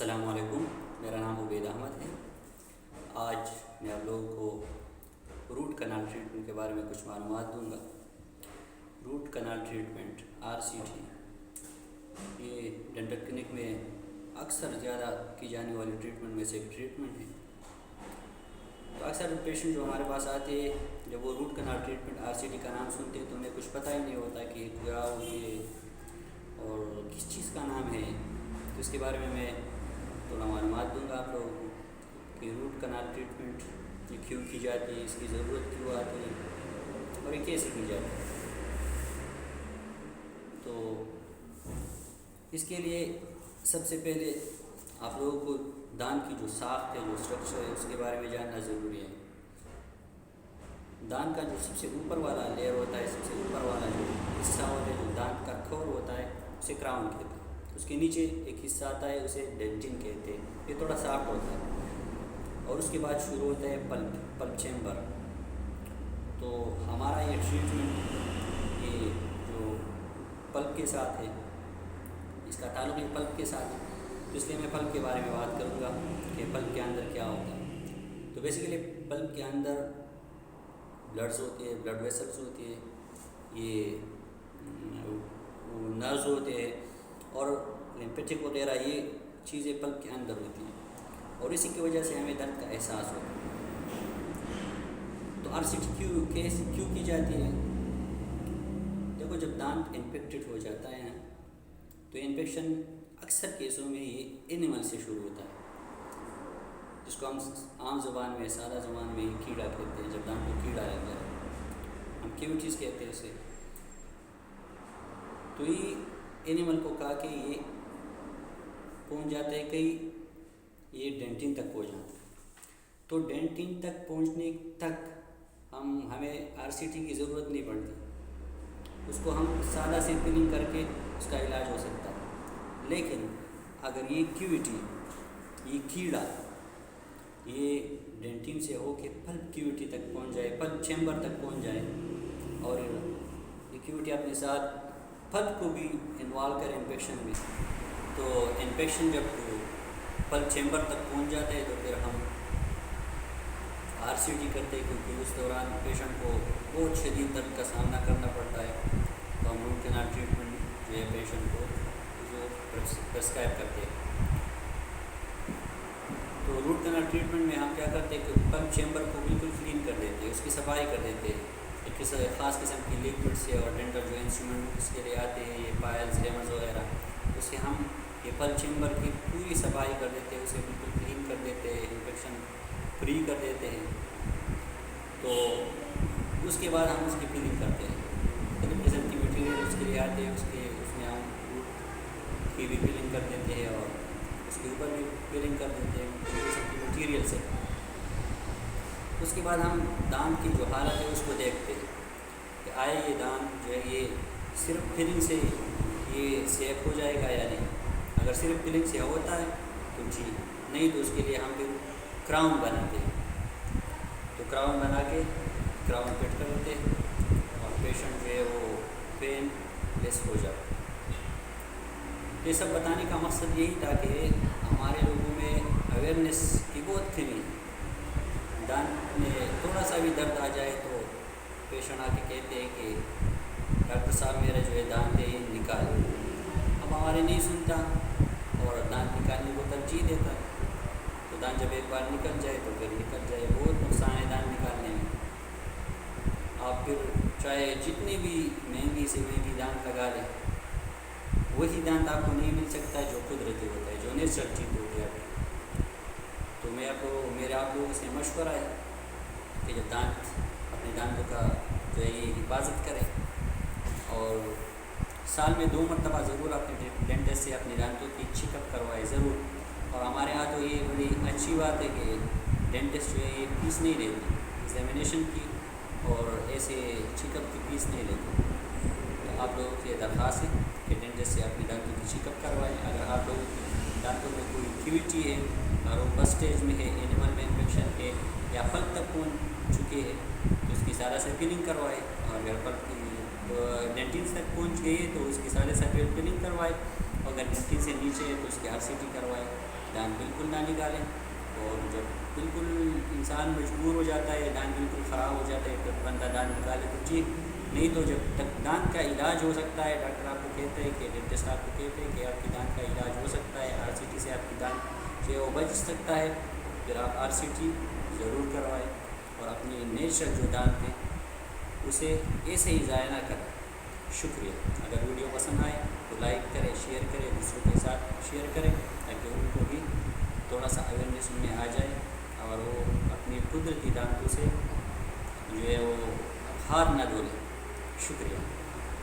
السلام علیکم، میرا نام عبید احمد ہے۔ آج میں آپ لوگوں کو روٹ کنال ٹریٹمنٹ کے بارے میں کچھ معلومات دوں گا۔ روٹ کنال ٹریٹمنٹ RCT یہ ڈینٹل کلینک میں اکثر زیادہ کی جانے والی ٹریٹمنٹ میں سے ایک ٹریٹمنٹ ہے۔ تو اکثر پیشنٹ جو ہمارے پاس آتے ہیں، جب وہ روٹ کنال ٹریٹمنٹ RCT کا نام سنتے ہیں تو انہیں کچھ پتہ ہی نہیں ہوتا کہ کیا ہوتی ہے اور کس چیز کا نام ہے۔ تو اس کے بارے میں تھوڑا معلومات دوں گا آپ لوگوں کو کہ روٹ کنال ٹریٹمنٹ یہ کیوں کی جاتی ہے، اس کی ضرورت کیوں آتی ہے اور یہ کیسے کی جاتی ہے۔ تو اس کے لیے سب سے پہلے آپ لوگوں کو دانت کی جو ساخت ہے، جو اسٹرکچر ہے، اس کے بارے میں جاننا ضروری ہے۔ دانت کا جو سب سے اوپر والا لیئر ہوتا ہے، سب سے اوپر والا جو حصہ ہوتا ہے، جو دانت کا کھور ہوتا ہے، اسے کراؤن کہتے ہیں۔ اس کے نیچے ایک حصہ آتا ہے، اسے ڈینٹن کہتے ہیں۔ یہ تھوڑا سافٹ ہوتا ہے اور اس کے بعد شروع ہوتا ہے پلپ چیمبر۔ تو ہمارا یہ ٹریٹمنٹ یہ جو پلپ کے ساتھ ہے، اس کا تعلق یہ پلپ کے ساتھ ہے، تو اس لیے میں پلپ کے بارے میں بات کروں گا کہ پلپ کے اندر کیا ہوتا ہے۔ تو بیسیکلی پلپ کے اندر بلڈز ہوتے ہیں، بلڈ ویسلز ہوتے ہیں، یہ نرز ہوتے ہیں اور لمفیٹک وغیرہ، یہ چیزیں پلپ کے اندر ہوتی ہیں اور اسی کی وجہ سے ہمیں درد کا احساس ہوتا ہے۔ تو RCT کیوں کی جاتی ہے؟ دیکھو، جب دانت انفیکٹڈ ہو جاتا ہے تو انفیکشن اکثر کیسوں میں یہ اینیمل سے شروع ہوتا ہے، جس کو ہم عام زبان میں، سادہ زبان میں کیڑا کہتے ہیں۔ جب دانت کو کیڑا لگ جائے ہم کیوٹیز کہتے ہیں اسے۔ تو یہ اینیمل کو کہا کہ یہ پہنچ جاتا ہے کہیں، یہ ڈینٹن تک پہنچ جاتا ہے۔ تو ڈینٹن تک پہنچنے تک ہمیں RCT کی ضرورت نہیں پڑتی، اس کو ہم سادہ سے پلنگ کر کے اس کا علاج ہو سکتا ہے۔ لیکن اگر یہ کیوٹی، یہ کیڑا، یہ ڈینٹن سے ہو کے پلپ کیوٹی تک پہنچ جائے، پلپ چیمبر تک پہنچ جائے اور یہ کیوٹی اپنے ساتھ پلپ کو بھی انوالو کرے انفیکشن میں، تو انفیکشن جب پلپ چیمبر تک پہنچ جاتا ہے تو پھر ہم RCT کرتے ہیں، کیونکہ اس دوران پیشنٹ کو بہت شدید درد کا سامنا کرنا پڑتا ہے۔ تو ہم روٹ کنال ٹریٹمنٹ جو ہے پیشنٹ کو جو پرسکرائب کرتے ہیں۔ تو روٹ کنال ٹریٹمنٹ میں ہم کیا کرتے ہیں کہ پلپ چیمبر کو بالکل کلین کر دیتے ہیں، اس کی صفائی کر دیتے ہیں، ایک خاص قسم کی لیکوڈ سے اور ڈینٹل جو انسٹرومنٹ اس کے لیے آتے ہیں، یہ پائلز، ریمز وغیرہ، اس سے ہم یہ پلپ چیمبر کی پوری صفائی کر دیتے ہیں، اسے بالکل کلین کر دیتے ہیں، انفیکشن فری کر دیتے ہیں۔ تو اس کے بعد ہم اس کی فلنگ کرتے ہیں۔ قسم کی مٹیریل اس کے لیے آتے ہیں، اس میں ہم روٹ کی بھی فلنگ کر دیتے ہیں اور اس کے اوپر بھی فلنگ کر دیتے ہیں قسم کی مٹیریل سے۔ اس کے بعد ہم دانت کی جو حالت ہے اس کو دیکھتے ہیں کہ آئے یہ دانت جو ہے یہ صرف فلنگ سے یہ سیف ہو جائے گا یا نہیں۔ اگر صرف فلنگ سے ہوتا ہے تو جی، نہیں تو اس کے لیے ہم پھر کراؤن بناتے ہیں۔ تو کراؤن بنا کے کراؤن فٹ کر دیتے ہیں اور پیشنٹ جو ہے وہ پین لیس ہو جاتا ہے۔ یہ سب بتانے کا مقصد یہی تھا کہ ہمارے لوگوں میں اویئرنیس کی بہت کمی ہے۔ دانت میں تھوڑا سا بھی درد آ جائے تو پیشنٹ آ کے کہتے ہیں کہ ڈاکٹر صاحب میرا جو ہے دانت ہے یہ نکال۔ اب ہمارے نہیں سنتا اور دانت نکالنے کو ترجیح دیتا ہے۔ تو دانت جب ایک بار نکل جائے تو پھر نکل جائے، بہت نقصان ہے دانت نکالنے میں۔ آپ پھر چاہے جتنی بھی مہنگی سے مہنگی دانت لگا لیں، وہی دانت آپ کو نہیں مل سکتا ہے جو قدرتی ہوتا ہے، جو نیچرل چیز ہوتی ہے آپ کی۔ تو میرے آپ لوگوں سے مشورہ ہے کہ جب اپنے دانتوں کا جو ہے یہ حفاظت کریں اور سال میں 2 مرتبہ ضرور اپنے ڈینٹسٹ سے اپنے دانتوں کی چیک اپ کروائے ضرور۔ اور ہمارے ہاں تو یہ بڑی اچھی بات ہے کہ ڈینٹسٹ جو ہے یہ فیس نہیں لیتے، ایگزامینیشن کی اور ایسے چیک اپ کی فیس نہیں لیتے۔ تو آپ لوگوں کی درخواست ہے کہ ڈینٹسٹ سے اپنے دانتوں کی چیک اپ کروائیں۔ اگر آپ لوگوں کی دانتوں میں کوئی کیوٹی ہے اور وہ فرسٹ اسٹیج میں ہے، اینیمل میں انفیکشن ہے یا پلپ تک پہنچ چکے ہے تو اس کی سادہ سے فلنگ کروائے، اور اگر پلپ کی ڈینٹن تک پہنچ گئی ہے تو اس کی سادہ سے فلنگ کروائے، اور اگر ڈینٹن سے نیچے ہے تو اس کی RCT کروائے۔ دانت بالکل نہ نکالیں، اور جب بالکل انسان مجبور ہو جاتا ہے، دانت بالکل خراب ہو جاتا ہے تو بندہ دانت نکالے تو ٹھیک، نہیں تو جب تک دانت کا علاج ہو سکتا ہے، ڈاکٹر آپ کو کہتے ہیں کہ ڈینٹسٹ آپ کو کہتے ہیں کہ آپ کی دانت کا علاج ہو سکتا ہے، آر سی ٹی سے آپ کی دانت جو ہے وہ بچ سکتا ہے، پھر آپ آر سی ٹی ضرور کروائیں، اور اپنی نیچرل جو دانت ہیں اسے ایسے ہی ضائع نہ کریں۔ شکریہ۔ اگر ویڈیو پسند آئے تو لائک کریں، شیئر کریں، دوسروں کے ساتھ شیئر کریں تاکہ ان کو بھی تھوڑا سا اویئرنیس میں آ جائے اور وہ اپنی قدرتی دانتوں سے جو ہے وہ ہاتھ نہ دھولیں۔ شکریہ۔